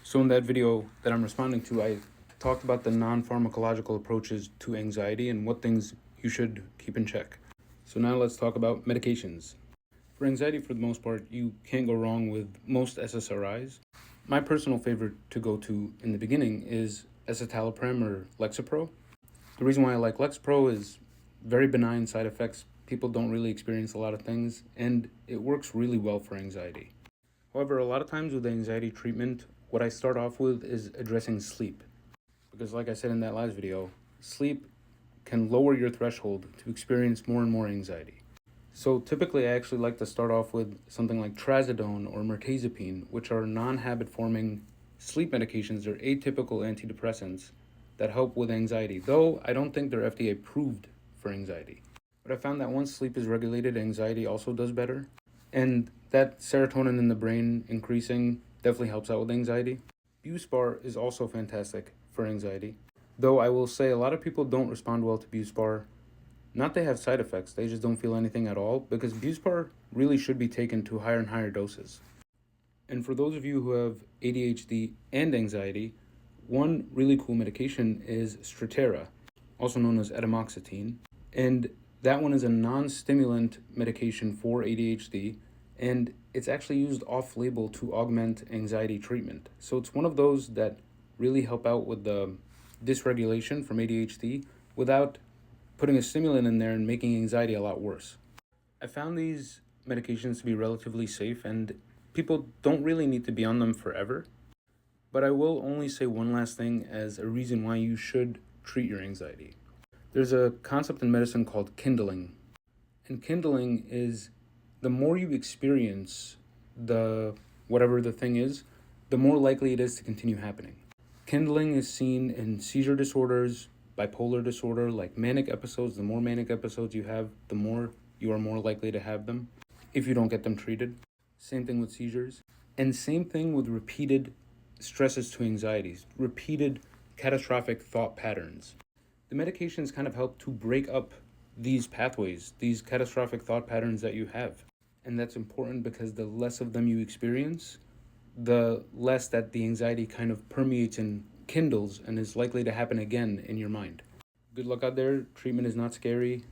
So in that video that I'm responding to, I talked about the non-pharmacological approaches to anxiety and what things you should keep in check. So now let's talk about medications. For anxiety, for the most part, you can't go wrong with most SSRIs. My personal favorite to go to in the beginning is escitalopram or Lexapro. The reason why I like Lexapro is very benign side effects. People don't really experience a lot of things, and it works really well for anxiety. However, a lot of times with anxiety treatment, what I start off with is addressing sleep. Because like I said in that last video, sleep can lower your threshold to experience more and more anxiety. So typically I actually like to start off with something like trazodone or mirtazapine, which are non-habit forming sleep medications or atypical antidepressants that help with anxiety, though I don't think they're FDA approved for anxiety. But I found that once sleep is regulated, anxiety also does better. And that serotonin in the brain increasing definitely helps out with anxiety. Buspar is also fantastic for anxiety, though I will say a lot of people don't respond well to Buspar. Not they have side effects, they just don't feel anything at all, because Buspar really should be taken to higher and higher doses. And for those of you who have ADHD and anxiety, one really cool medication is Strattera, also known as atomoxetine. And that one is a non-stimulant medication for ADHD, and it's actually used off-label to augment anxiety treatment. So it's one of those that really help out with the dysregulation from ADHD without putting a stimulant in there and making anxiety a lot worse. I found these medications to be relatively safe, and people don't really need to be on them forever. But I will only say one last thing as a reason why you should treat your anxiety. There's a concept in medicine called kindling. And kindling is the more you experience the whatever the thing is, the more likely it is to continue happening. Kindling is seen in seizure disorders, bipolar disorder, like manic episodes. The more manic episodes you have, the more you are more likely to have them if you don't get them treated. Same thing with seizures. And same thing with repeated stresses to anxieties, repeated catastrophic thought patterns. The medications kind of help to break up these pathways, these catastrophic thought patterns that you have. And that's important because the less of them you experience, the less that the anxiety kind of permeates and kindles and is likely to happen again in your mind. Good luck out there. Treatment is not scary.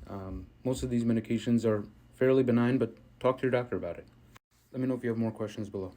Most of these medications are fairly benign, but talk to your doctor about it. Let me know if you have more questions below.